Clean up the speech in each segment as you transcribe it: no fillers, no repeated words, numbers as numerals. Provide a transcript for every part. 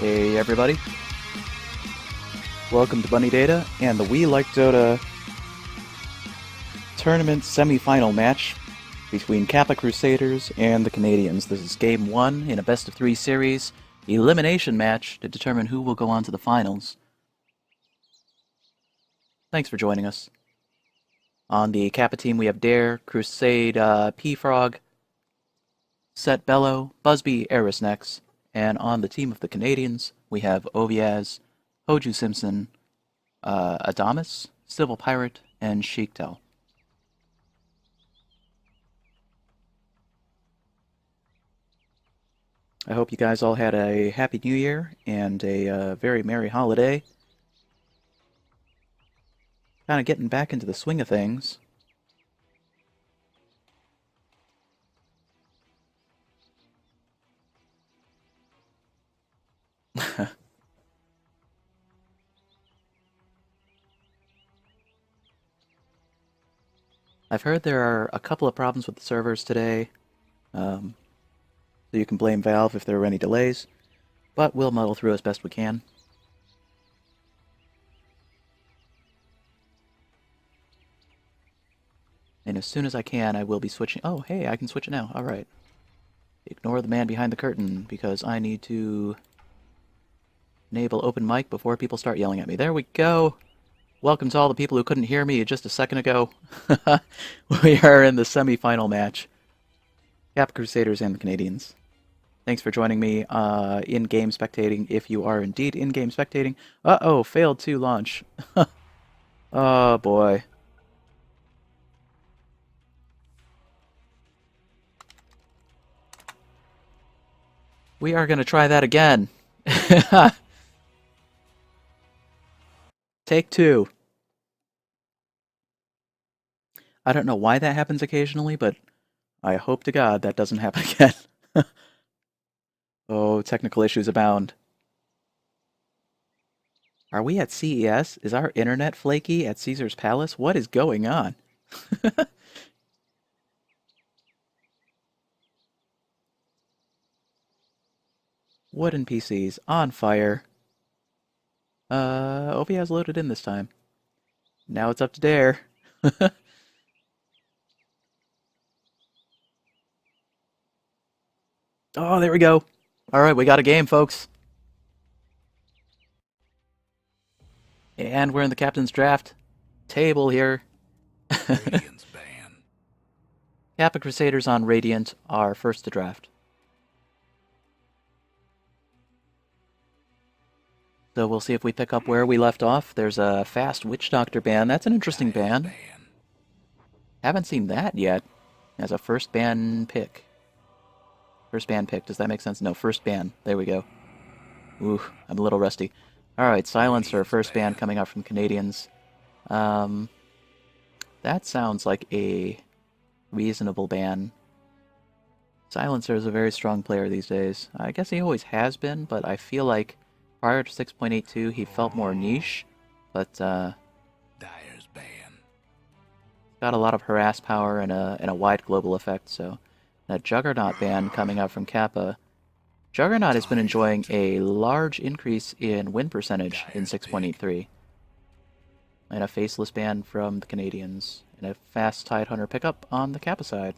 Hey everybody, welcome to Bunny Data and the We Like Dota tournament semi-final match between Kappa Crusaders and the Canadians. This is game 1 in a best-of-3 series elimination match to determine who will go on to the finals. Thanks for joining us. On the Kappa team we have Dare, Crusade, P-Frog, Set Bellow, Busby, Erisnex, and on the team of the Canadians we have Oviaz, Hoju Simpson, Adamus, Civil Pirate, and Sheiktel. I hope you guys all had a Happy New Year and a very merry holiday. Kind of getting back into the swing of things. I've heard there are a couple of problems with the servers today, so you can blame Valve if there were any delays, but we'll muddle through as best we can. And as soon as I can, I will be switching. Oh, hey, I can switch it now. Alright. Ignore the man behind the curtain, because I need to enable open mic before people start yelling at me. There we go! Welcome to all the people who couldn't hear me just a second ago. We are in the semi-final match. Kappa Crusaders and the Canadians. Thanks for joining me in-game spectating, if you are indeed in-game spectating. Uh-oh, failed to launch. Oh, boy. We are going to try that again. Take 2. I don't know why that happens occasionally, but I hope to God that doesn't happen again. Oh, technical issues abound. Are we at CES? Is our internet flaky at Caesar's Palace? What is going on? Wooden PCs on fire. Ovi has loaded in this time. Now it's up to Dare. Oh, there we go. Alright, we got a game, folks. And we're in the captain's draft table here. Radiant's ban. Kappa Crusaders on Radiant are first to draft. So we'll see if we pick up where we left off. There's a fast Witch Doctor ban. That's an interesting ban. Haven't seen that yet as a first ban pick. First ban pick. Does that make sense? No, first ban. There we go. Ooh, I'm a little rusty. Alright, Silencer, first ban coming up from Canadians. That sounds like a reasonable ban. Silencer is a very strong player these days. I guess he always has been, but I feel like prior to 6.82 he felt more niche. But, Dyer's ban. got a lot of harass power and a wide global effect, so... That Juggernaut ban coming out from Kappa. Juggernaut has been enjoying a large increase in win percentage in 6.83. And a Faceless ban from the Canadians. And a fast Tidehunter pickup on the Kappa side.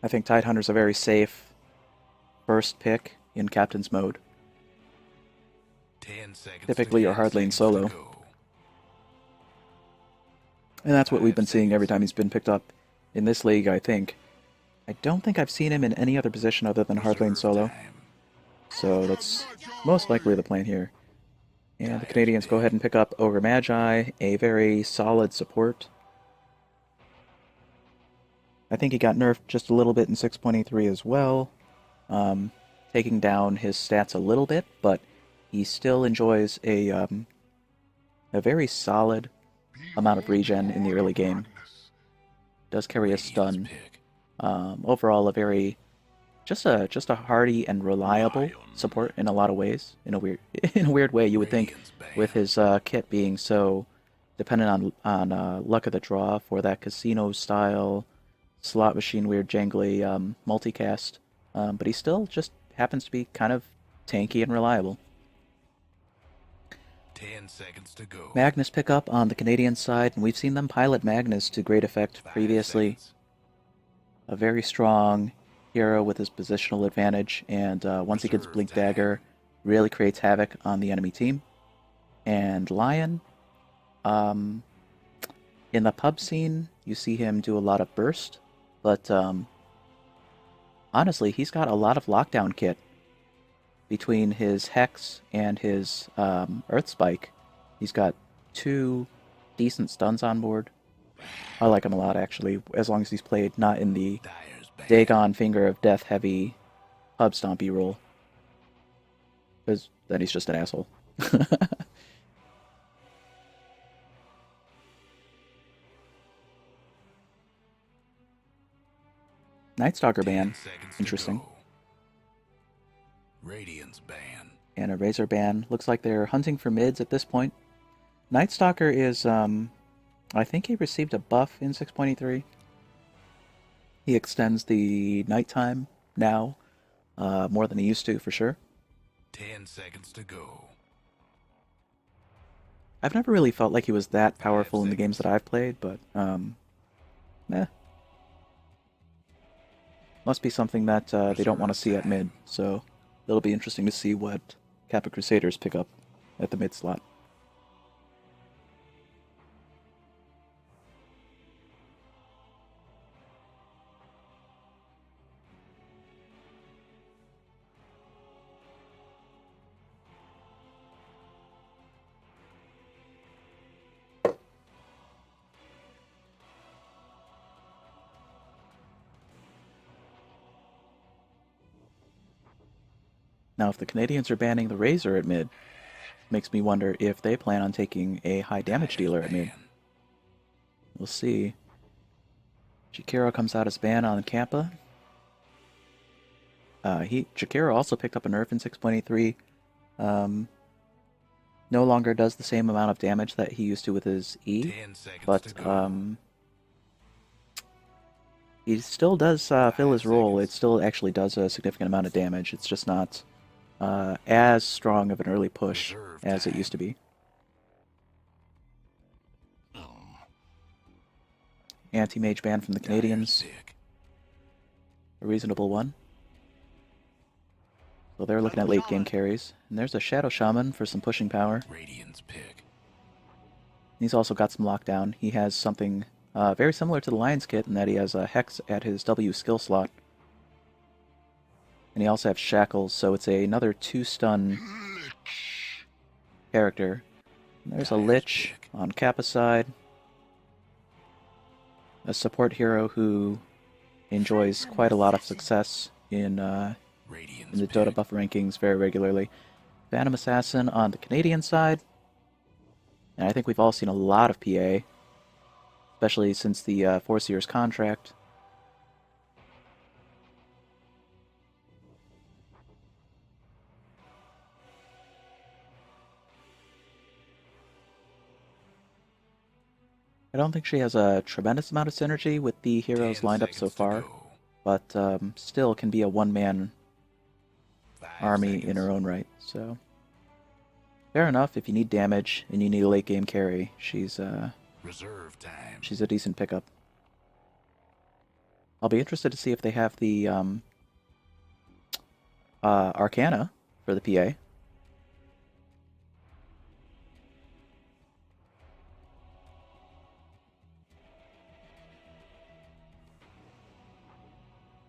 I think Tidehunter's a very safe first pick in Captain's mode. 10 seconds. Typically you're hard lane solo. And that's what we've been seeing every time he's been picked up in this league, I think. I don't think I've seen him in any other position other than hard lane solo. So that's most likely the plan here. And the Canadians go ahead and pick up Ogre Magi, a very solid support. I think he got nerfed just a little bit in 6.83 as well. Taking down his stats a little bit, but he still enjoys a very solid amount of regen in the early game. Does carry a stun. Overall, a very just a hardy and reliable support in a lot of ways. In a weird in a weird way, you would think Radiant's with banned. his kit being so dependent on luck of the draw for that casino style slot machine weird jangly multicast, but he still just happens to be kind of tanky and reliable. 10 seconds to go. Magnus pickup on the Canadian side, and we've seen them pilot Magnus to great effect 5 seconds. previously. A very strong hero with his positional advantage, and once he gets Reserve Blink time. Dagger, really creates havoc on the enemy team. And Lion, um, in the pub scene, you see him do a lot of burst, but honestly, he's got a lot of lockdown kit between his Hex and his Earth Spike. He's got 2 decent stuns on board. I like him a lot, actually, as long as he's played not in the Dyer's banned. Dagon Finger of Death heavy pub stompy role. Because then he's just an asshole. Nightstalker 10 ban. seconds to Interesting. go. Radiant's banned. And a Razor ban. Looks like they're hunting for mids at this point. Nightstalker is, I think he received a buff in 6.83. He extends the nighttime now, more than he used to, for sure. 10 seconds to go. I've never really felt like he was that 5 powerful in the games seconds. that I've played, but, eh. Must be something that they don't want to see at mid, so it'll be interesting to see what Kappa Crusaders pick up at the mid slot. Now, if the Canadians are banning the Razor at mid, makes me wonder if they plan on taking a high damage dealer at mid. We'll see. Jakiro comes out as ban on Kappa. Jakiro also picked up a nerf in 6.83. No longer does the same amount of damage that he used to with his E, 10 seconds but to go. he still does fill his 5 role. It seconds. still actually does a significant amount of damage. It's just not as strong of an early push Reserve as it time. used to be. Anti-mage ban from the Dyer's Canadians, pick. a reasonable one. So they're looking at late game carries. And there's a Shadow Shaman for some pushing power. Radiant's pick. He's also got some lockdown. He has something very similar to the Lion's Kit in that he has a Hex at his W skill slot. And he also has Shackles, so it's another 2-stun character. And there's a Dyer's Lich pick. on Kappa's side. A support hero who enjoys quite a lot of success in Radiant's the Dota pick. buff rankings very regularly. Phantom Assassin on the Canadian side. And I think we've all seen a lot of PA, especially since the 4 Seers contract. I don't think she has a tremendous amount of synergy with the heroes 10 lined up so seconds to far, go. but still can be a one-man 5 army seconds. in her own right. So fair enough. If you need damage and you need a late game carry, she's Reserve time. a decent pickup. I'll be interested to see if they have the Arcana for the PA.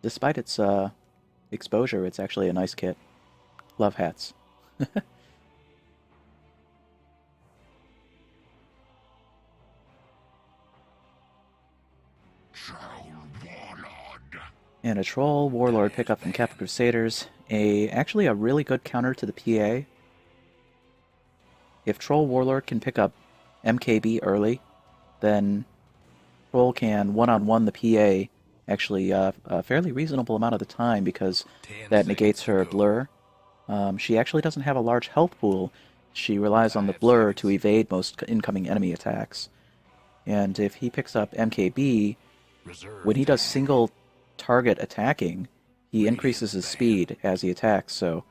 Despite its exposure, it's actually a nice kit. Love hats. And a Troll Warlord pickup from Kappa Crusaders. Actually a really good counter to the PA. If Troll Warlord can pick up MKB early, then Troll can one-on-one the PA Actually, a fairly reasonable amount of the time because 10 that negates seconds to her go. blur. She actually doesn't have a large health pool. She relies on the 5 blur to seconds. evade most incoming enemy attacks. And if he picks up MKB, when Reserve he does time. single target attacking, he increases Radiance his ban. speed as he attacks, so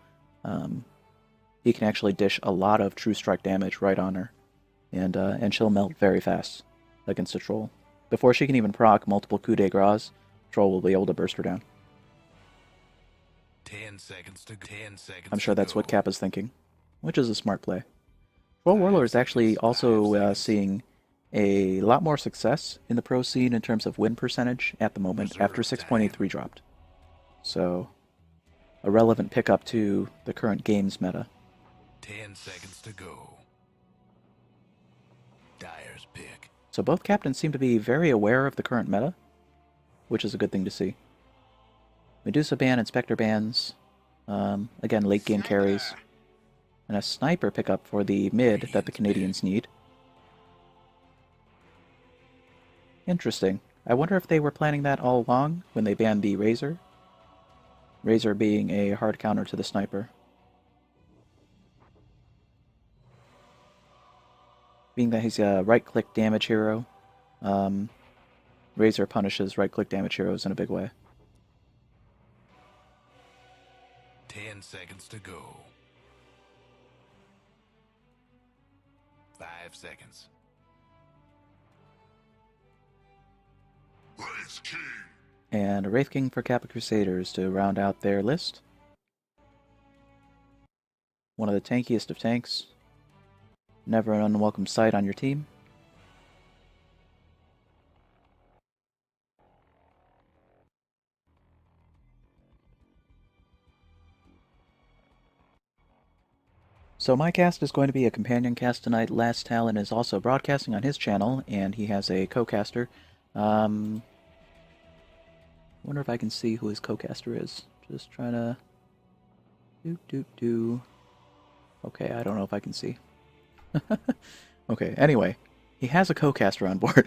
he can actually dish a lot of true strike damage right on her. And she'll melt very fast against a troll. Before she can even proc multiple coup de grace, troll will be able to burst her down. 10 seconds to 10 seconds I'm sure to that's what go. Kappa's thinking, which is a smart play. Troll Warlord 5 is actually seconds. 5 also seconds. seeing a lot more success in the pro scene in terms of win percentage at the moment after Reserve time. 6.83 dropped. So, a relevant pickup to the current games meta. 10 seconds to go. Dyer's pick. So both captains seem to be very aware of the current meta, which is a good thing to see. Medusa ban and Spectre bans, again late game carries, and a sniper pickup for the mid that the Canadians need. Interesting. I wonder if they were planning that all along when they banned the Razor. Razor being a hard counter to the sniper. Being that he's a right-click damage hero, Razor punishes right-click damage heroes in a big way. 10 seconds to go. 5 seconds. Wraith King. And a Wraith King for Kappa Crusaders to round out their list. One of the tankiest of tanks. Never an unwelcome sight on your team. So my cast is going to be a companion cast tonight. Last Talon is also broadcasting on his channel, and he has a co-caster. Wonder if I can see who his co-caster is. Just trying to... Okay, I don't know if I can see. Okay, anyway. He has a co-caster on board.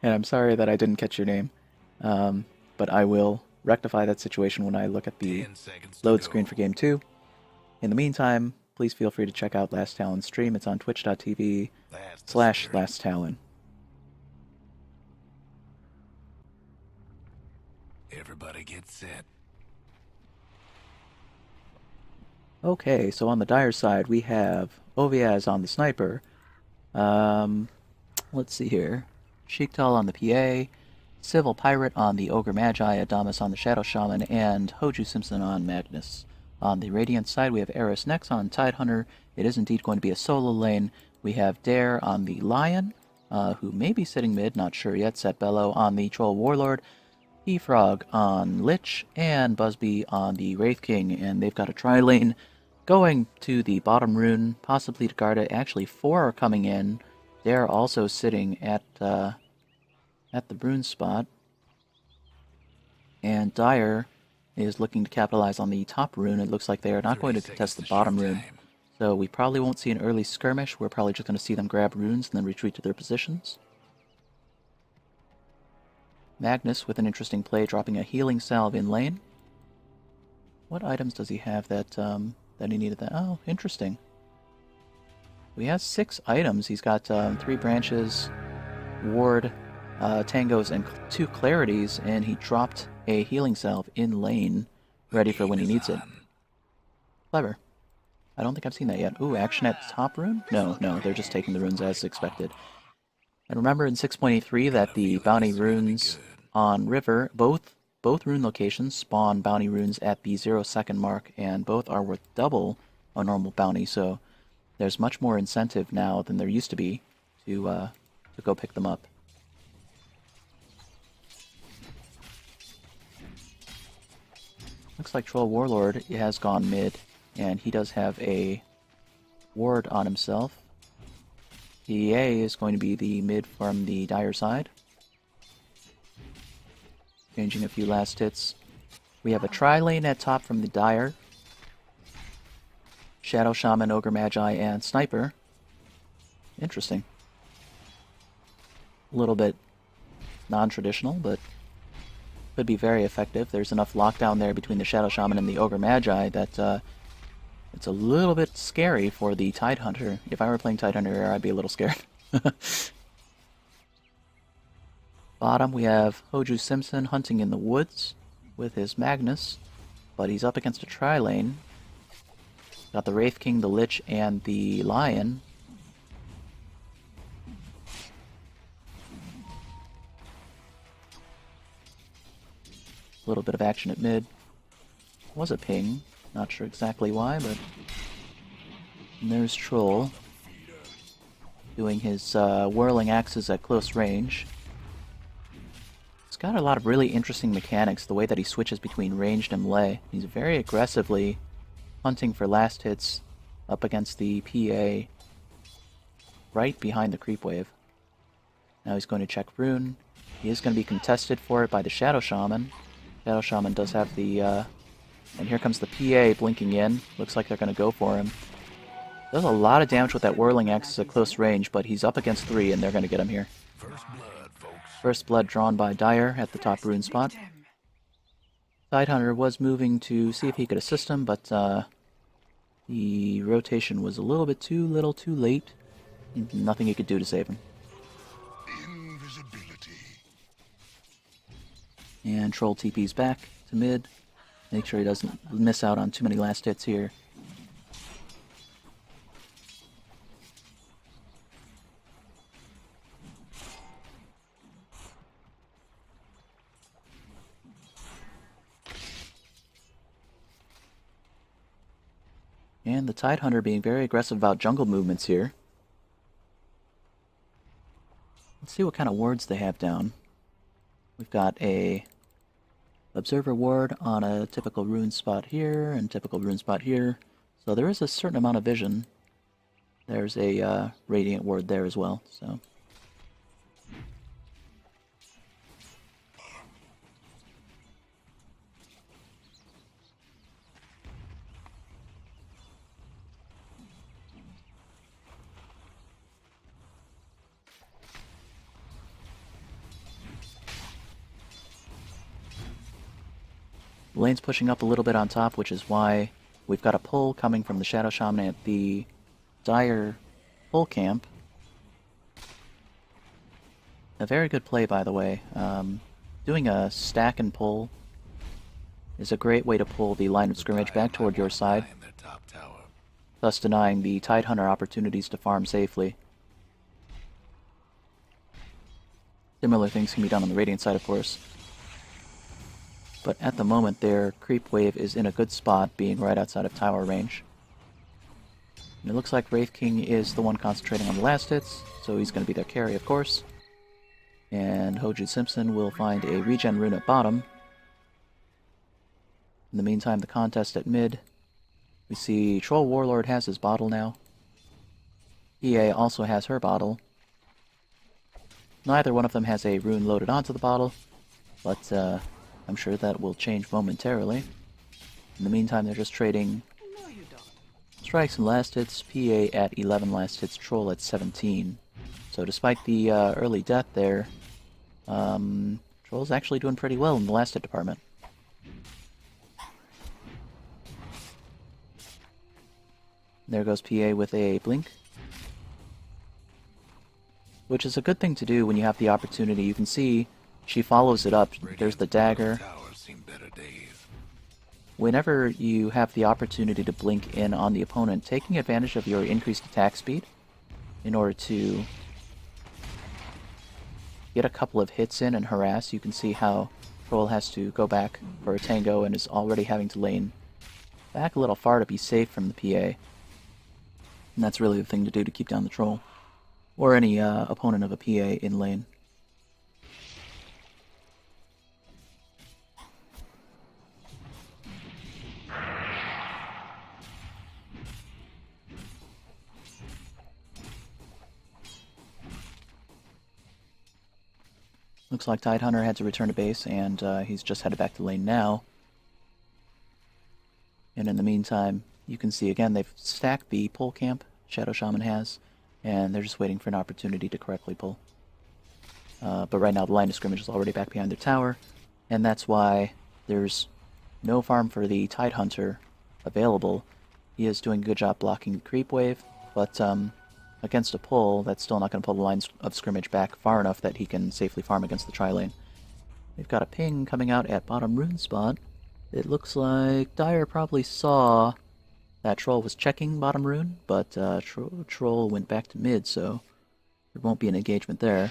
And I'm sorry that I didn't catch your name. But I will rectify that situation when I look at the 10 seconds to load go. screen for Game 2. In the meantime, please feel free to check out Last Talon's stream. It's on twitch.tv/Last Talon. Everybody get set. Okay, so on the Dire side, we have Oviaz on the Sniper. Let's see here. Sheiktal on the PA, Civil Pirate on the Ogre Magi, Adamas on the Shadow Shaman, and Hoju Simpson on Magnus. On the Radiant side, we have Eris Nex on Tidehunter. It is indeed going to be a solo lane. We have Dare on the Lion, who may be sitting mid, not sure yet. Set Bellow on the Troll Warlord, Frog on Lich, and Busby on the Wraith King. And they've got a tri-lane going to the bottom rune, possibly to guard it. Actually, 4 are coming in. They're also sitting at the rune spot. And Dire is looking to capitalize on the top rune. It looks like they are not going to 30 contest the seconds to bottom shoot rune. time. So we probably won't see an early skirmish. We're probably just going to see them grab runes and then retreat to their positions. Magnus with an interesting play, dropping a healing salve in lane. What items does he have that that he needed? That oh, interesting. He has 6 items. He's got 3 branches, ward, tangos, and 2 clarities, and he dropped a healing salve in lane, The ready for when game he is needs it. on. Clever. I don't think I've seen that yet. Ooh, action at top rune? No, they're just taking the runes as expected. And remember in 6.83 that the bounty this is gonna be runes good. on River, both rune locations spawn bounty runes at the 0-second mark, and both are worth double a normal bounty, so there's much more incentive now than there used to be to go pick them up. Looks like Troll Warlord has gone mid, and he does have a ward on himself. EA is going to be the mid from the Dire side. Changing a few last hits. We have a tri-lane at top from the Dire. Shadow Shaman, Ogre Magi, and Sniper. Interesting. A little bit non-traditional, but could be very effective. There's enough lockdown there between the Shadow Shaman and the Ogre Magi that it's a little bit scary for the Tidehunter. If I were playing Tidehunter here, I'd be a little scared. Bottom, we have Hoju Simpson hunting in the woods with his Magnus, but he's up against a tri-lane. Got the Wraith King, the Lich, and the Lion. A little bit of action at mid. Was a ping. Not sure exactly why, but... And there's Troll. Doing his whirling axes at close range. He's got a lot of really interesting mechanics, the way that he switches between ranged and melee. He's very aggressively hunting for last hits up against the PA right behind the creep wave. Now he's going to check Rune. He is going to be contested for it by the Shadow Shaman. Shadow Shaman does have the... and here comes the PA blinking in. Looks like they're going to go for him. Does a lot of damage with that whirling axe at close range, but he's up against 3 and they're going to get him here. First blood, folks. First blood drawn by Dyer at the top rune spot. Tidehunter was moving to see if he could assist him, but the rotation was a little bit too late. Nothing he could do to save him. Invisibility. And Troll TP's back to mid. Make sure he doesn't miss out on too many last hits here. And the Tidehunter being very aggressive about jungle movements here. Let's see what kind of wards they have down. We've got a Observer ward on a typical rune spot here, and typical rune spot here. So there is a certain amount of vision. There's a Radiant ward there as well, so... Lane's pushing up a little bit on top, which is why we've got a pull coming from the Shadow Shaman at the Dire pull camp. A very good play, by the way. Doing a stack and pull is a great way to pull the line of scrimmage back toward your side, thus denying the Tidehunter opportunities to farm safely. Similar things can be done on the Radiant side, of course. But at the moment, their creep wave is in a good spot, being right outside of tower range. And it looks like Wraith King is the one concentrating on the last hits, so he's going to be their carry, of course. And Hoju Simpson will find a regen rune at bottom. In the meantime, the contest at mid. We see Troll Warlord has his bottle now. EA also has her bottle. Neither one of them has a rune loaded onto the bottle, but I'm sure that will change momentarily. In the meantime, they're just trading strikes and last hits. PA at 11 last hits, Troll at 17. So despite the early death there, Troll's actually doing pretty well in the last hit department. There goes PA with a blink, which is a good thing to do when you have the opportunity. You can see she follows it up. There's the dagger. Whenever you have the opportunity to blink in on the opponent, taking advantage of your increased attack speed in order to get a couple of hits in and harass. You can see how Troll has to go back for a tango and is already having to lane back a little far to be safe from the PA. And that's really the thing to do to keep down the Troll, or any opponent of a PA in lane. Looks like Tidehunter had to return to base, and he's just headed back to lane now. And in the meantime, you can see again they've stacked the pull camp, Shadow Shaman has, and they're just waiting for an opportunity to correctly pull. But right now the line of scrimmage is already back behind their tower. and that's why there's no farm for the Tidehunter available. He is doing a good job blocking the creep wave, but against a pull, that's still not going to pull the lines of scrimmage back far enough that he can safely farm against the tri-lane. We've got a ping coming out at bottom rune spot. It looks like Dire probably saw that Troll was checking bottom rune, but Troll went back to mid, so there won't be an engagement there.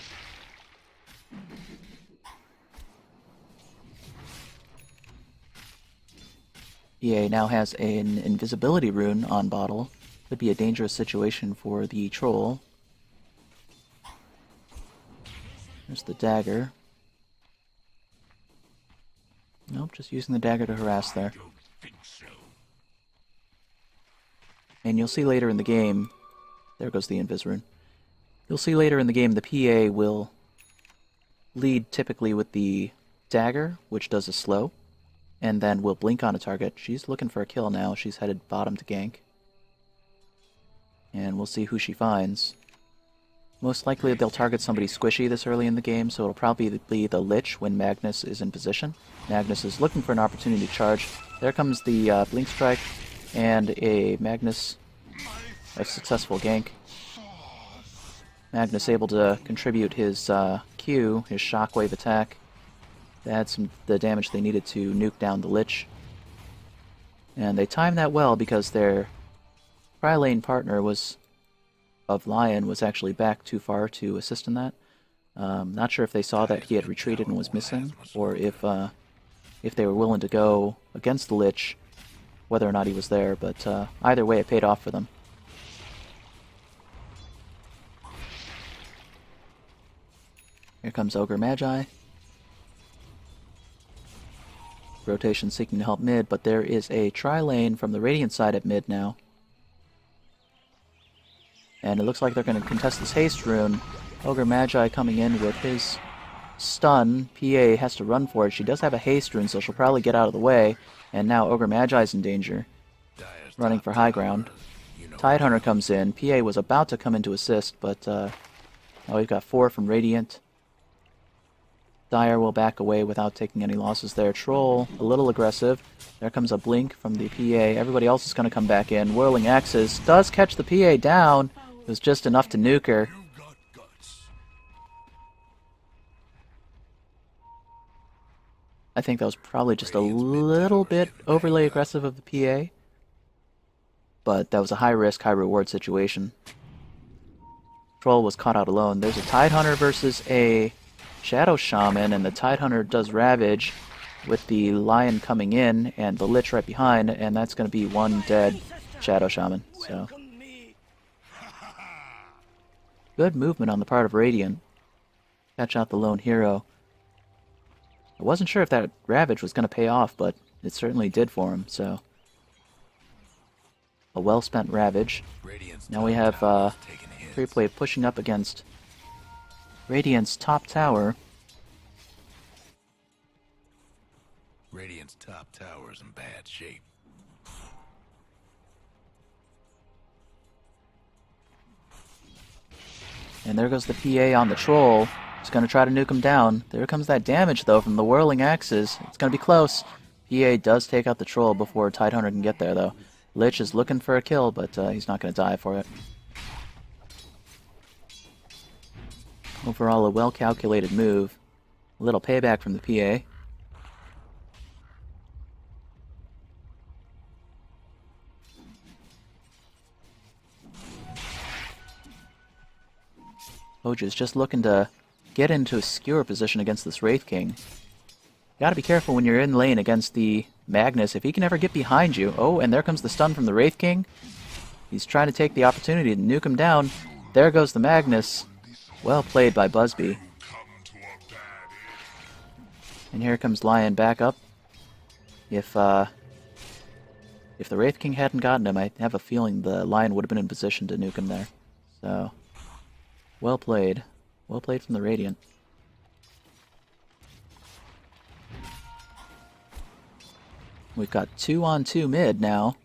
EA now has an invisibility rune on bottle. Could be a dangerous situation for the Troll. There's the dagger. Nope, just using the dagger to harass there. And you'll see later in the game, there goes the invis rune. You'll see later in the game the PA will lead typically with the dagger, which does a slow, and then will blink on a target. She's looking for a kill now. She's headed bottom to gank. And we'll see who she finds. Most likely they'll target somebody squishy this early in the game, so it'll probably be the Lich when Magnus is in position. Magnus is looking for an opportunity to charge. There comes the Blink Strike, and a Magnus, a successful gank. Magnus able to contribute his Q, his shockwave attack. That's the damage they needed to nuke down the Lich. And they timed that well because their tri-lane partner of Lion was actually back too far to assist in that. Not sure if they saw that he had retreated and was missing, or if they were willing to go against the Lich, whether or not he was there, but either way it paid off for them. Here comes Ogre Magi. Rotation seeking to help mid, but there is a tri-lane from the Radiant side at mid now. And it looks like they're going to contest this haste rune. Ogre Magi coming in with his stun. PA has to run for it. She does have a haste rune, so she'll probably get out of the way. And now Ogre Magi's in danger, running for high ground. Tidehunter comes in. PA was about to come in to assist, but now we've got 4 from Radiant. Dire will back away without taking any losses there. Troll, a little aggressive. There comes a blink from the PA. Everybody else is going to come back in. Whirling Axes does catch the PA down. It was just enough to nuke her. I think that was probably just a little bit overly aggressive of the PA. But that was a high risk, high reward situation. Troll was caught out alone. There's a Tidehunter versus a Shadow Shaman, and the Tidehunter does Ravage with the Lion coming in and the Lich right behind, and that's going to be one dead Shadow Shaman. So good movement on the part of Radiant. Catch out the lone hero. I wasn't sure if that Ravage was going to pay off, but it certainly did for him, so a well-spent Ravage. Now we have Creep Wave pushing up against Radiant's top tower. Radiant's top tower's in bad shape. And there goes the PA on the Troll. He's going to try to nuke him down. There comes that damage, though, from the Whirling Axes. It's going to be close. PA does take out the Troll before Tidehunter can get there, though. Lich is looking for a kill, but he's not going to die for it. Overall, a well-calculated move. A little payback from the PA. Oj is just looking to get into a skewer position against this Wraith King. You gotta be careful when you're in lane against the Magnus. If he can ever get behind you... Oh, and there comes the stun from the Wraith King. He's trying to take the opportunity to nuke him down. There goes the Magnus. Well played by Busby. And here comes Lion back up. If the Wraith King hadn't gotten him, I have a feeling the Lion would have been in position to nuke him there. So, well played. Well played from the Radiant. We've got 2-on-2 mid now.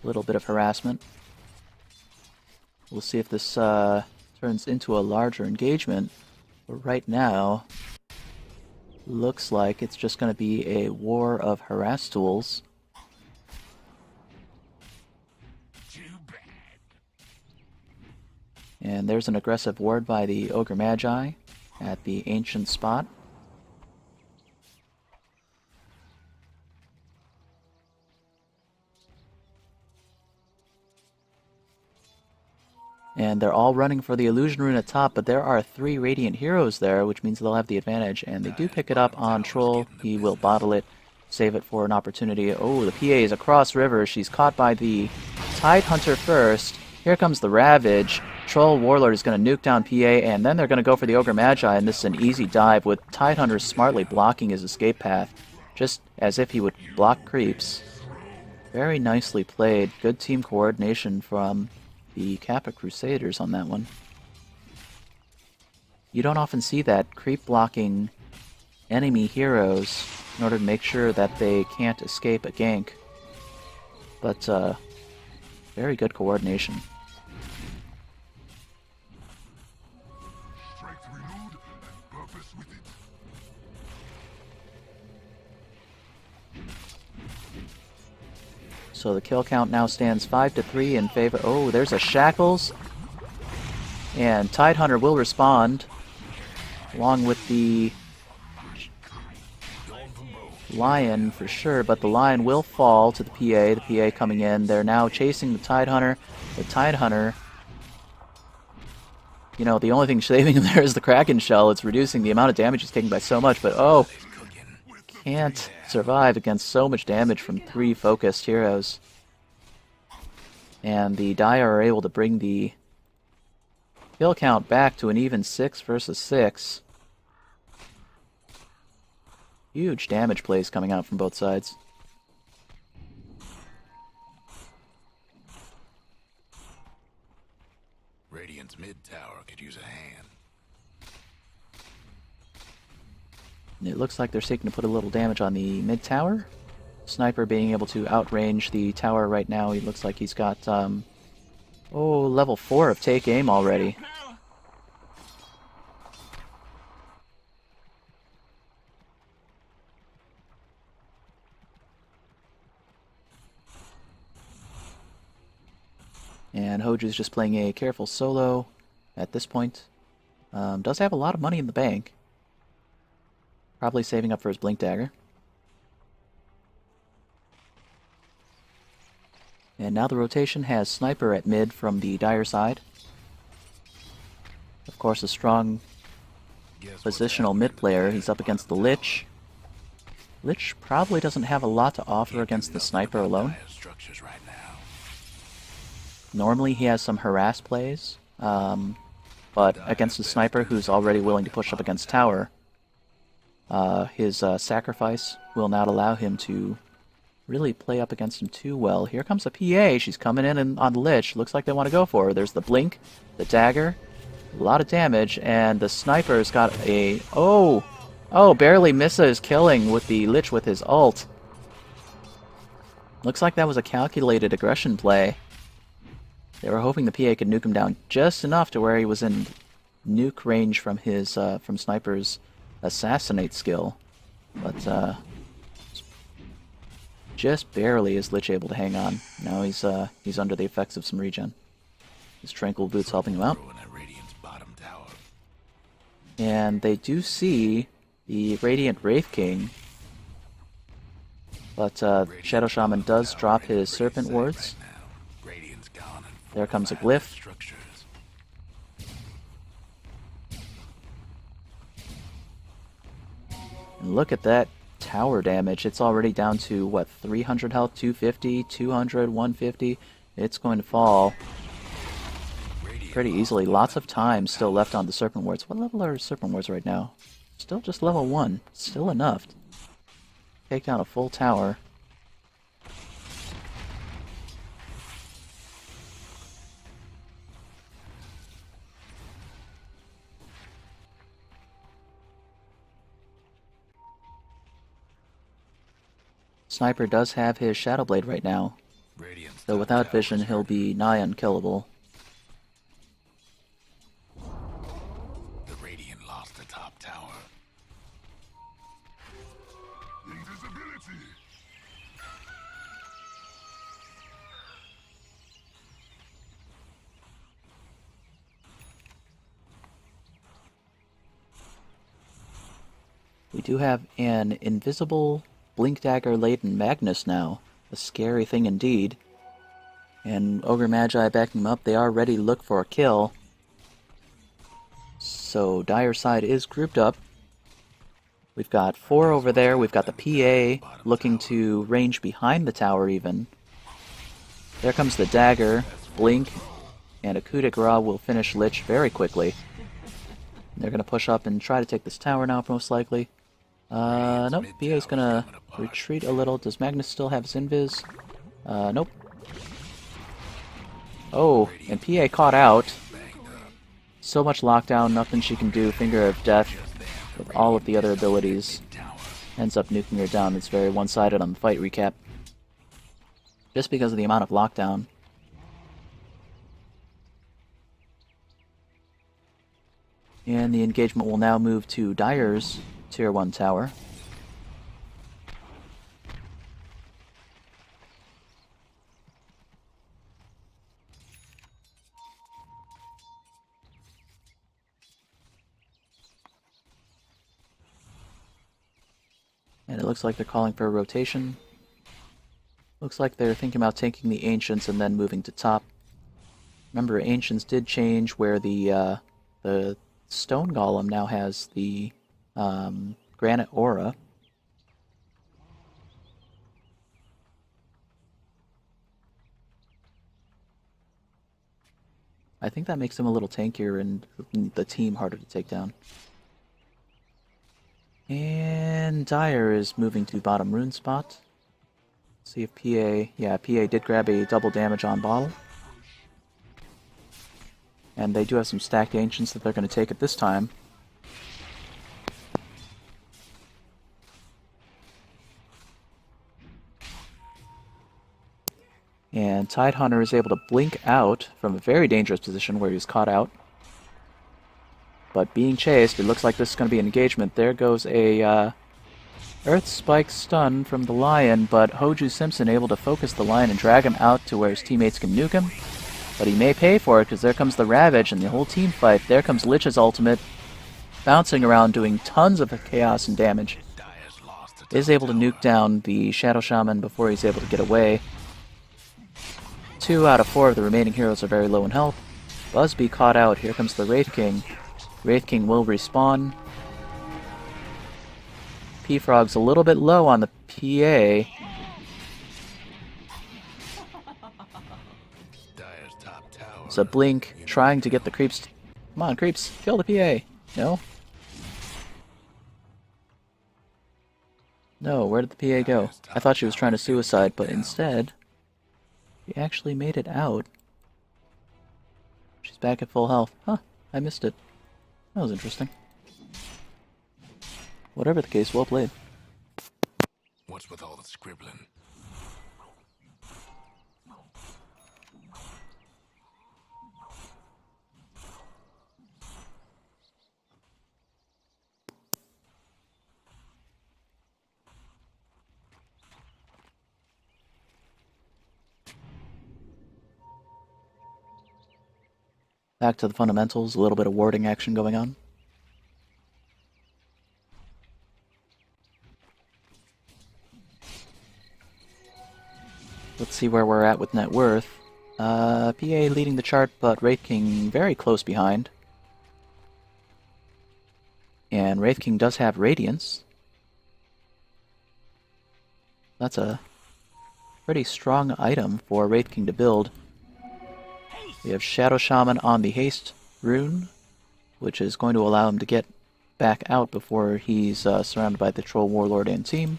A little bit of harassment. We'll see if this turns into a larger engagement. But right now, looks like it's just going to be a war of harass tools. And there's an aggressive ward by the Ogre Magi at the ancient spot. And they're all running for the illusion rune at top, but there are 3 Radiant heroes there, which means they'll have the advantage. And they do pick it up on Troll. He will bottle it, save it for an opportunity. Oh, the PA is across river. She's caught by the Tidehunter first. Here comes the Ravage. Troll Warlord is going to nuke down PA, and then they're going to go for the Ogre Magi, and this is an easy dive with Tidehunter smartly blocking his escape path, just as if he would block creeps. Very nicely played. Good team coordination from the Kappa Crusaders on that one. You don't often see that, creep blocking enemy heroes in order to make sure that they can't escape a gank. But, very good coordination. So the kill count now stands 5-3 in favor. Oh, there's a Shackles. And Tidehunter will respond, along with the Lion for sure, but the Lion will fall to the PA. The PA coming in. They're now chasing the Tidehunter. The Tidehunter, you know, the only thing saving him there is the Kraken Shell. It's reducing the amount of damage he's taking by so much, but oh, can't survive against so much damage from 3 focused heroes. And the Dire are able to bring the kill count back to an even 6 versus 6. Huge damage plays coming out from both sides. Radiant's mid tower could use a hand. And it looks like they're seeking to put a little damage on the mid tower. Sniper being able to outrange the tower right now. He looks like he's got, level 4 of take aim already. And Hoju's just playing a careful solo at this point. Does have a lot of money in the bank. Probably saving up for his Blink Dagger. And now the rotation has Sniper at mid from the Dire side. Of course, a strong positional mid player. He's up against the Lich. Lich probably doesn't have a lot to offer against the Sniper alone. Normally he has some harass plays, but against the Sniper who's already willing to push up against tower, his sacrifice will not allow him to really play up against him too well. Here comes a PA. She's coming in on the Lich. Looks like they want to go for her. There's the Blink, the Dagger, a lot of damage, and the Sniper's got a... Oh, barely misses killing with the Lich with his ult. Looks like that was a calculated aggression play. They were hoping the PA could nuke him down just enough to where he was in nuke range from his from Sniper's assassinate skill, but just barely is Lich able to hang on. Now he's under the effects of some regen. His Tranquil Boots helping him out, and they do see the Radiant Wraith King, but Shadow Shaman does drop his Serpent Wards. There comes a Glyph. And look at that tower damage. It's already down to, what, 300 health, 250, 200, 150. It's going to fall pretty easily. Lots of time still left on the Serpent Wards. What level are Serpent Wards right now? Still just level 1. Still enough to take down a full tower. Sniper does have his Shadow Blade right now, so without vision he'll be nigh unkillable. do have an invisible Blink Dagger-laden Magnus now. A scary thing indeed. And Ogre Magi backing them up. They are ready to look for a kill. So Dire's side is grouped up. We've got 4 over there. We've got the PA looking to range behind the tower even. There comes the dagger, Blink, and a coup de grace will finish Lich very quickly. They're going to push up and try to take this tower now, most likely. Nope, PA's going to retreat a little. Does Magnus still have his invis? Nope. Oh, and PA caught out. So much lockdown, nothing she can do. Finger of Death with all of the other abilities. Ends up nuking her down. It's very one-sided on the fight recap. Just because of the amount of lockdown. And the engagement will now move to Dire's Tier 1 tower. And it looks like they're calling for a rotation. Looks like they're thinking about taking the Ancients and then moving to top. Remember, Ancients did change where the Stone Golem now has the Granite Aura. I think that makes him a little tankier and the team harder to take down. And Dire is moving to bottom rune spot. See if PA... Yeah, PA did grab a double damage on bottle. And they do have some stacked Ancients that they're going to take at this time. And Tidehunter is able to blink out from a very dangerous position where he was caught out. But being chased, it looks like this is going to be an engagement. There goes a Earth Spike stun from the Lion, but Hoju Simpson able to focus the Lion and drag him out to where his teammates can nuke him. But he may pay for it, because there comes the Ravage and the whole team fight. There comes Lich's ultimate, bouncing around, doing tons of chaos and damage. Is able to nuke down the Shadow Shaman before he's able to get away. 2 out of 4 of the remaining heroes are very low in health. Busby caught out. Here comes the Wraith King. Wraith King will respawn. P-Frog's a little bit low on the PA. So Blink trying to get the creeps. Come on, creeps, kill the PA. No? No, where did the PA go? I thought she was trying to suicide, but instead, she actually made it out. She's back at full health. Huh, I missed it. That was interesting. Whatever the case, well played. What's with all the scribbling? Back to the fundamentals, a little bit of warding action going on. Let's see where we're at with net worth. PA leading the chart, but Wraith King very close behind. And Wraith King does have Radiance. That's a pretty strong item for Wraith King to build. We have Shadow Shaman on the haste rune, which is going to allow him to get back out before he's surrounded by the Troll Warlord and team.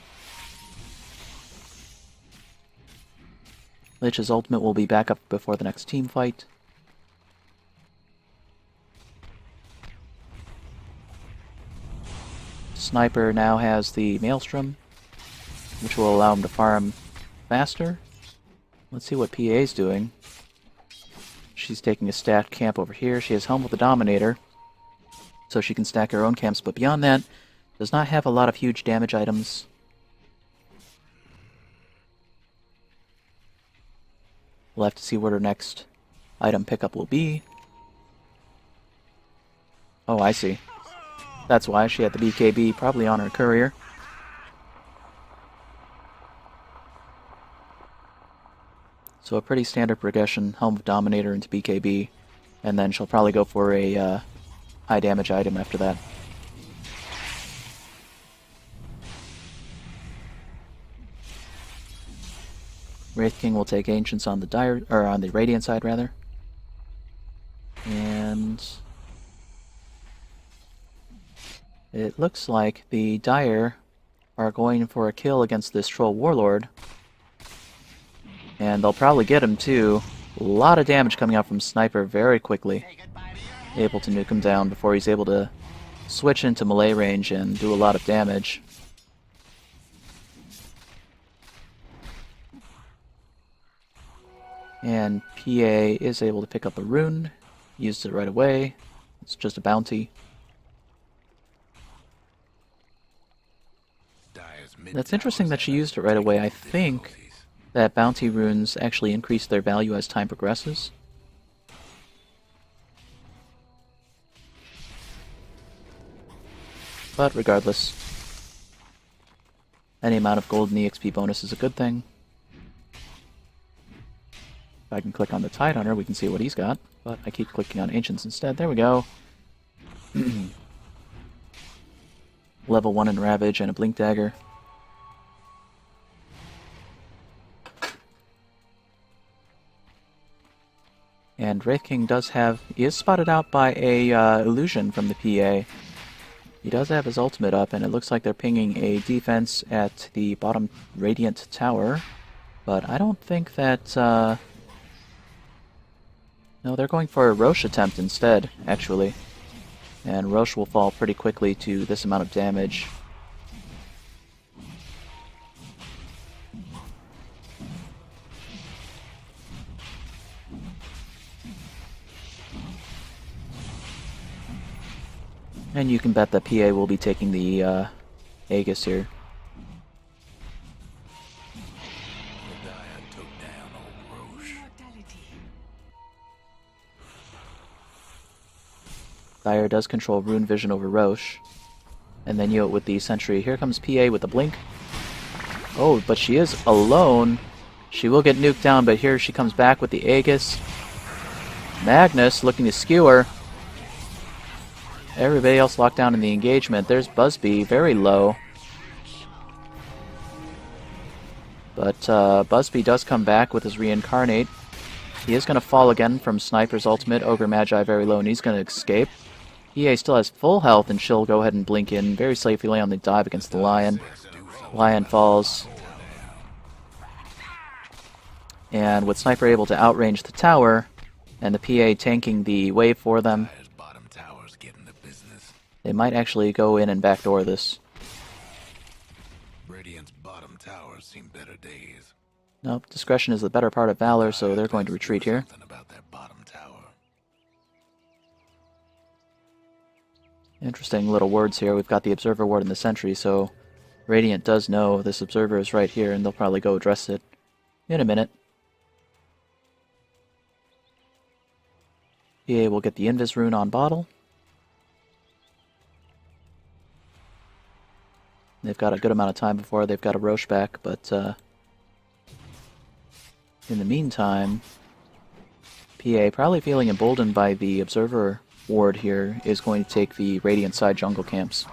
Lich's ultimate will be back up before the next team fight. Sniper now has the Maelstrom, which will allow him to farm faster. Let's see what PA's doing. She's taking a stacked camp over here. She has Helm with the Dominator, so she can stack her own camps, but beyond that, does not have a lot of huge damage items. We'll have to see what her next item pickup will be. Oh, I see. That's why she had the BKB probably on her courier. So a pretty standard progression, Helm of Dominator into BKB, and then she'll probably go for a high damage item after that. Wraith King will take Ancients on the Dire, or on the Radiant side rather. And it looks like the Dire are going for a kill against this Troll Warlord. And they'll probably get him too. A lot of damage coming out from Sniper very quickly. Able to nuke him down before he's able to switch into melee range and do a lot of damage. And PA is able to pick up a rune. Used it right away. It's just a bounty. That's interesting that she used it right away. I think that bounty runes actually increase their value as time progresses. But regardless, any amount of gold and EXP bonus is a good thing. If I can click on the Tidehunter, we can see what he's got. But I keep clicking on Ancients instead. There we go. Level 1 in Ravage and a Blink Dagger. And Wraith King does have... He is spotted out by a illusion from the PA. He does have his ultimate up, and it looks like they're pinging a defense at the bottom Radiant Tower. But I don't think that... No, they're going for a Roche attempt instead, actually. And Roche will fall pretty quickly to this amount of damage. And you can bet that PA will be taking the Aegis here. Dire does control Rune Vision over Roche. And then Yote with the Sentry. Here comes PA with the Blink. Oh, but she is alone. She will get nuked down, but here she comes back with the Aegis. Magnus looking to skewer. Everybody else locked down in the engagement. There's Busby, very low. But Busby does come back with his Reincarnate. He is going to fall again from Sniper's ultimate. Ogre Magi very low, and he's going to escape. EA still has full health, and she'll go ahead and blink in very safely on the dive against the Lion. Lion falls. And with Sniper able to outrange the tower, and the PA tanking the wave for them, they might actually go in and backdoor this. Radiant's bottom towers seen better days. Nope, discretion is the better part of valor, so they're going to retreat here. Interesting little words here. We've got the Observer Ward and the Sentry, so Radiant does know this Observer is right here, and they'll probably go address it in a minute. PA will get the Invis Rune on bottle. They've got a good amount of time before they've got a Roche back, but in the meantime, PA, probably feeling emboldened by the Observer Ward here, is going to take the Radiant side jungle camps.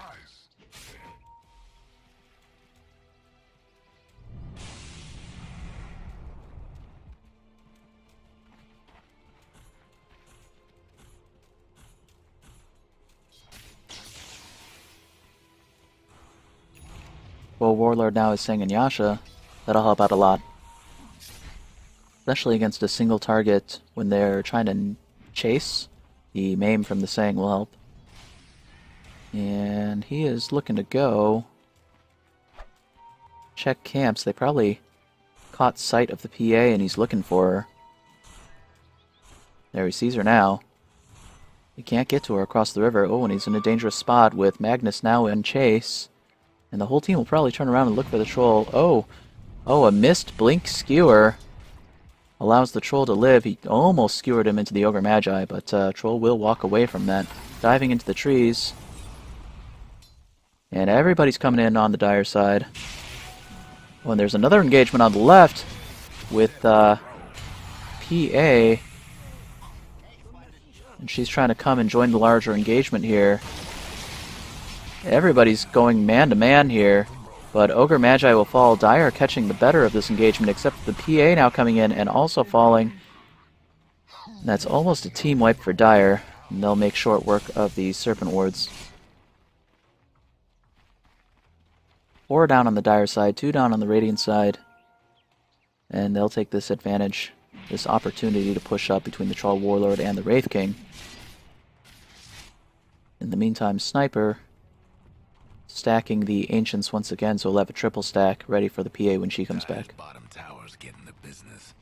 Well, Warlord now is Sang and Yasha. That'll help out a lot. Especially against a single target when they're trying to chase. The Maim from the Sang will help. And he is looking to go check camps. They probably caught sight of the PA and he's looking for her. There, he sees her now. He can't get to her across the river. Oh, and he's in a dangerous spot with Magnus now in chase. And the whole team will probably turn around and look for the troll. Oh, a missed blink skewer allows the troll to live. He almost skewered him into the Ogre Magi, but troll will walk away from that. Diving into the trees. And everybody's coming in on the Dire side. Oh, and there's another engagement on the left with PA. And she's trying to come and join the larger engagement here. Everybody's going man-to-man here. But Ogre Magi will fall. Dire catching the better of this engagement, except the PA now coming in and also falling. That's almost a team wipe for Dire. And they'll make short work of the Serpent Wards. 4 down on the Dire side, 2 down on the Radiant side. And they'll take this advantage, this opportunity to push up between the Troll Warlord and the Wraith King. In the meantime, Sniper stacking the Ancients once again, so we'll have a triple stack ready for the PA when she comes back. Bottom tower's getting the business.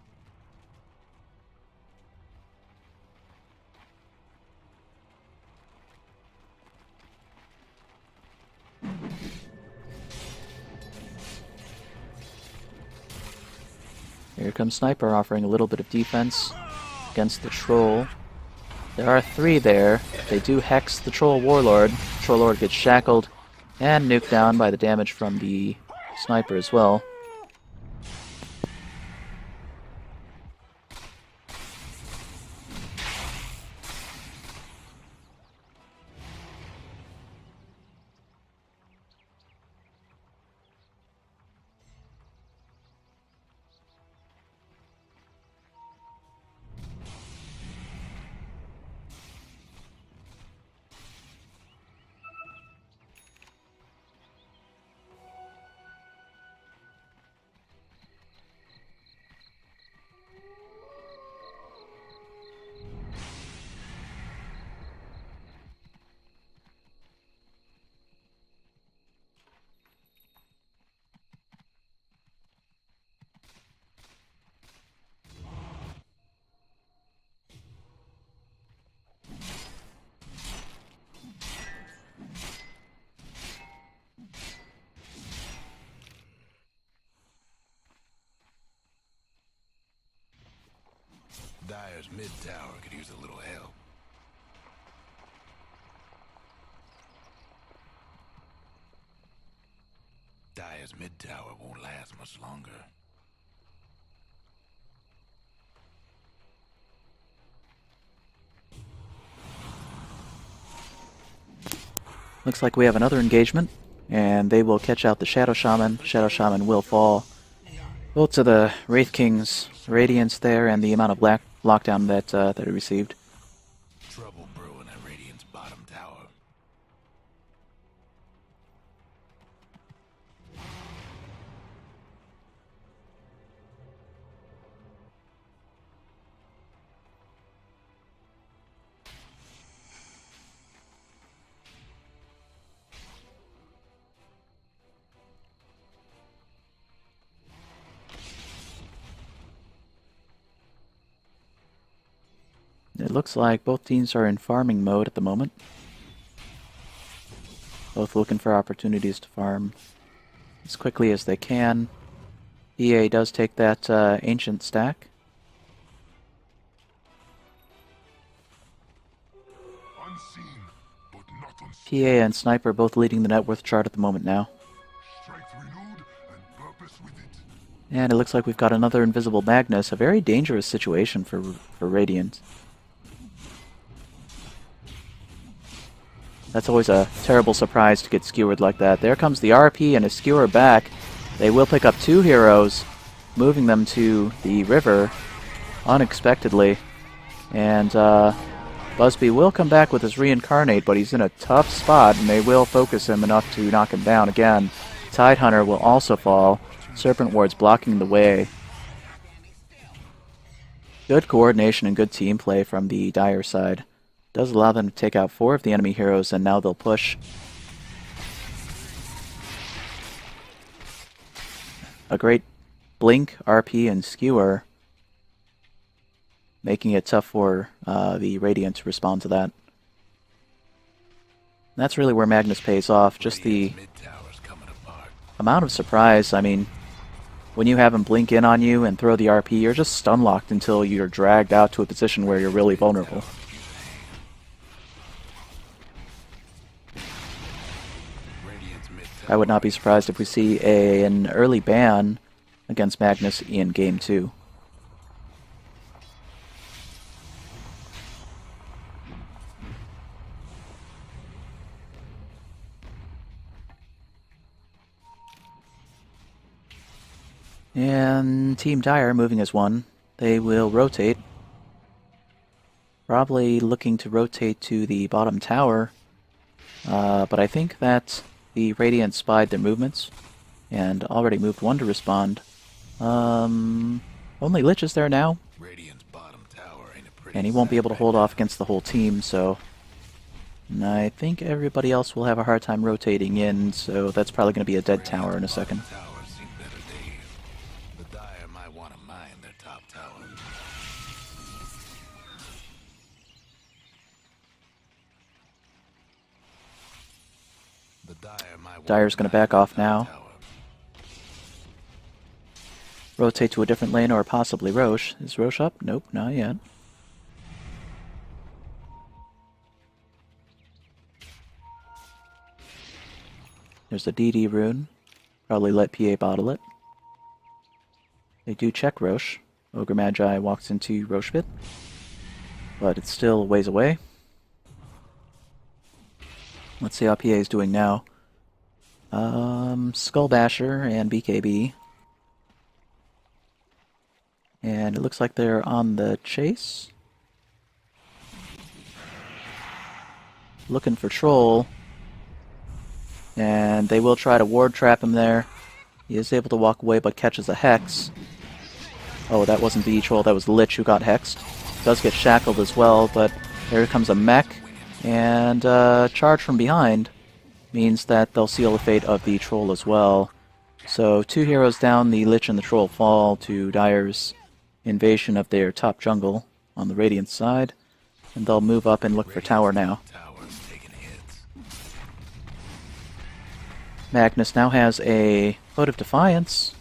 Here comes Sniper offering a little bit of defense against the Troll. There are 3 there. They do hex the Troll Warlord. Troll Lord gets shackled and nuked down by the damage from the Sniper as well. Dire's mid tower could use a little help. Dire's mid tower won't last much longer. Looks like we have another engagement, and they will catch out the Shadow Shaman. Shadow Shaman will fall both to the Wraith King's Radiance there and the amount of lockdown that it received. Trouble brewing at Radiant's bottom tower. It looks like both teams are in farming mode at the moment. Both looking for opportunities to farm as quickly as they can. EA does take that Ancient stack. Unseen, but not unseen. PA and Sniper both leading the net worth chart at the moment now. Strength renewed and purpose with it. And it looks like we've got another Invisible Magnus, a very dangerous situation for Radiant. That's always a terrible surprise to get skewered like that. There comes the RP and a skewer back. They will pick up 2 heroes, moving them to the river unexpectedly. And Busby will come back with his reincarnate, but he's in a tough spot, and they will focus him enough to knock him down again. Tidehunter will also fall. Serpent Ward's blocking the way. Good coordination and good team play from the Dire side. Does allow them to take out 4 of the enemy heroes, and now they'll push. A great blink, RP, and skewer, making it tough for the Radiant to respond to that. That's really where Magnus pays off, just the amount of surprise. I mean, when you have him blink in on you and throw the RP, you're just stun locked until you're dragged out to a position where you're really vulnerable. I would not be surprised if we see an early ban against Magnus in Game 2. And Team Dire moving as one. They will rotate. Probably looking to rotate to the bottom tower. But I think that the Radiant spied their movements and already moved one to respond. Only Lich is there now. Radiant's bottom tower ain't a pretty And he won't be sight able to right hold now. off against the whole team, so... And I think everybody else will have a hard time rotating in, so that's probably going to be a dead tower in a second. Towers seen better days. The Dire might want to mine their top tower. The Dire might want Dire's going to back off now. tower. Rotate to a different lane or possibly Roche. Is Roche up? Nope, not yet. There's a DD rune. Probably let PA bottle it. They do check Roche. Ogre Magi walks into Roche pit. But it's still a ways away. Let's see how PA is doing now. Skull Basher and BKB. And it looks like they're on the chase. Looking for Troll. And they will try to ward trap him there. He is able to walk away but catches a Hex. Oh, that wasn't the Troll, that was the Lich who got hexed. Does get shackled as well, but here comes a mech. And charge from behind means that they'll seal the fate of the Troll as well. So 2 heroes down, the Lich and the Troll fall to Dire's invasion of their top jungle on the Radiant side. And they'll move up and look for tower now. Towers taking hits. Magnus now has a Vote of Defiance,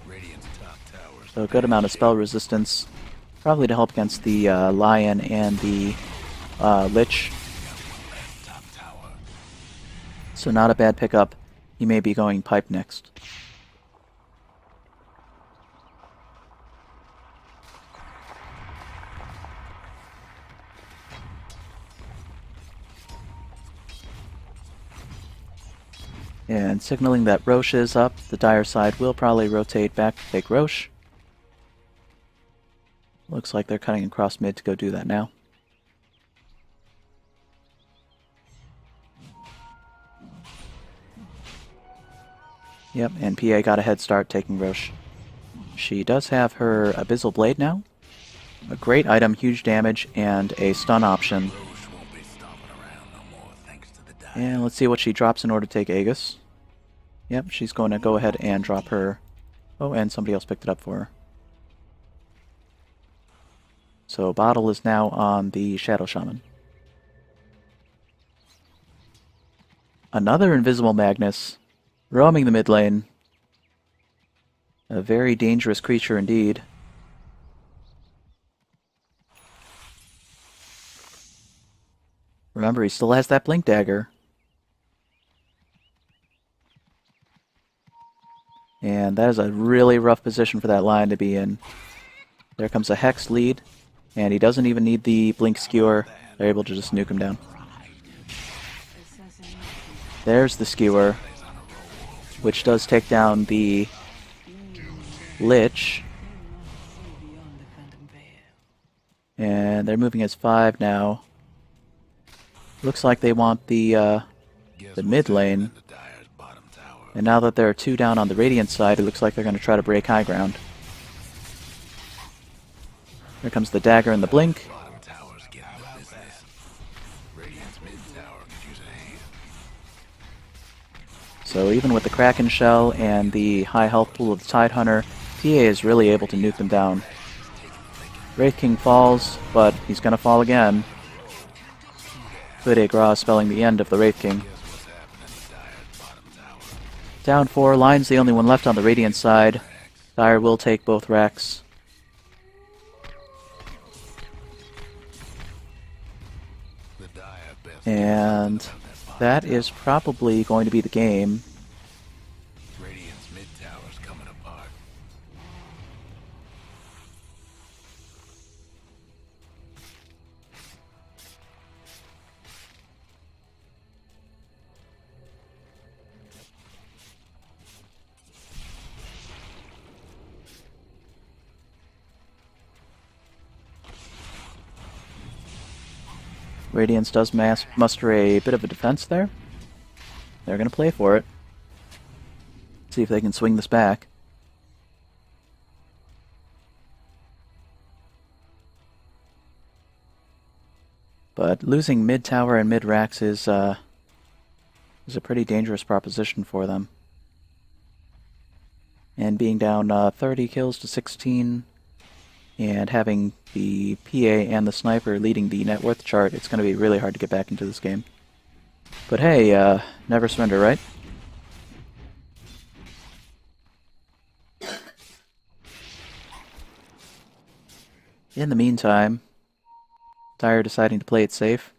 Radiant's top towers. so a good amount of spell resistance, probably to help against the Lion and the Lich. Top tower. So not a bad pickup. He may be going pipe next. And signaling that Roche is up, the Dire side will probably rotate back to take Roche. Looks like they're cutting across mid to go do that now. Yep, and PA got a head start taking Roche. She does have her Abyssal Blade now. A great item, huge damage, and a stun option. Roche won't be stomping around no more thanks to the Dire. And let's see what she drops in order to take Aegis. Yep, she's going to go ahead and drop her. Oh, and somebody else picked it up for her. So Bottle is now on the Shadow Shaman. Another Invisible Magnus, roaming the mid lane. A very dangerous creature indeed. Remember, he still has that Blink Dagger. And that is a really rough position for that line to be in. There comes a Hex lead, and he doesn't even need the Blink Skewer. They're able to just nuke him down. There's the Skewer, which does take down the Lich. And they're moving as 5 now. Looks like they want the mid lane. The Dire's bottom tower. And now that there are 2 down on the Radiant side, it looks like they're going to try to break high ground. Here comes the dagger and the blink. Bottom tower's getting the business. Radiant's mid tower could use a hand. So even with the Kraken Shell and the high health pool of the Tidehunter, PA is really able to nuke them down. Wraith King falls, but he's going to fall again. Coup de Grace spelling the end of the Wraith King. What's happening to Dire's bottom tower? Down 4, Lion's the only one left on the Radiant side. Dire will take both racks. The Dire best And that is probably going to be the game. Radiant's mid tower's coming apart. Radiance does muster a bit of a defense there. They're going to play for it. See if they can swing this back. But losing mid tower and mid racks is a pretty dangerous proposition for them. And being down 30 kills to 16, and having the PA and the sniper leading the net worth chart, it's going to be really hard to get back into this game. But hey, never surrender, right? In the meantime, Dire deciding to play it safe.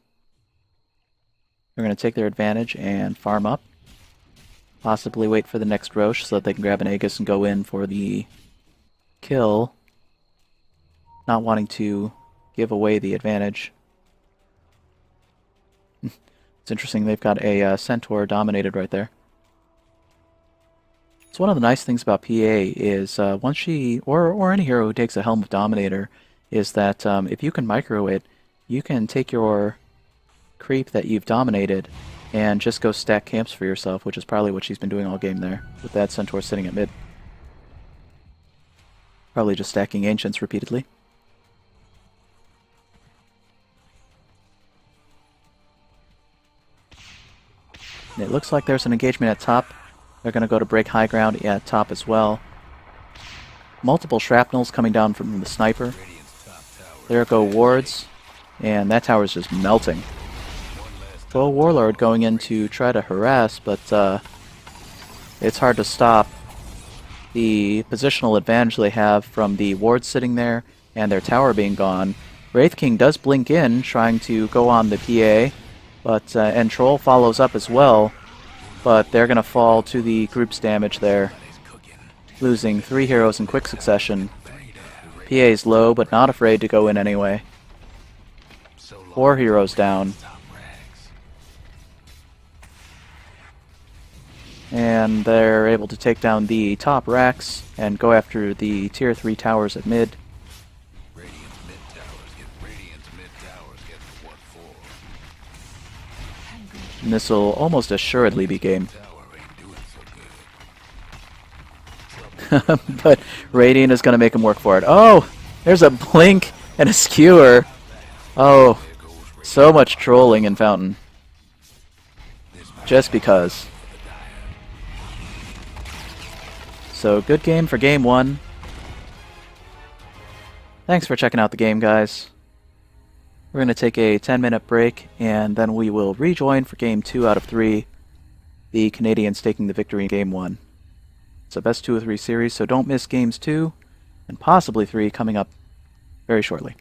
They're going to take their advantage and farm up. Possibly wait for the next Roche so that they can grab an Aegis and go in for the kill. Not wanting to give away the advantage. It's interesting, they've got a Centaur dominated right there. So one of the nice things about PA is once she, or any hero who takes a Helm of Dominator, is that if you can micro it, you can take your creep that you've dominated and just go stack camps for yourself, which is probably what she's been doing all game there, with that Centaur sitting at mid. Probably just stacking Ancients repeatedly. It looks like there's an engagement at top. They're going to go to break high ground at top as well. Multiple shrapnels coming down from the sniper. There go wards, and that tower is just melting. Well, Warlord going in to try to harass, but it's hard to stop the positional advantage they have from the wards sitting there and their tower being gone. Wraith King does blink in, trying to go on the PA, but and Troll follows up as well, but they're going to fall to the group's damage there, losing 3 heroes in quick succession. PA's low, but not afraid to go in anyway. 4 heroes down. And they're able to take down the top racks and go after the tier 3 towers at mid. And this will almost assuredly be game. But Radiant is going to make him work for it. Oh! There's a blink and a skewer. Oh, so much trolling in Fountain. Just because. So, good game for game 1. Thanks for checking out the game, guys. We're going to take a 10-minute break, and then we will rejoin for game 2 out of 3. The Canadians taking the victory in game 1. It's a best 2 of 3 series, so don't miss games 2 and possibly 3 coming up very shortly.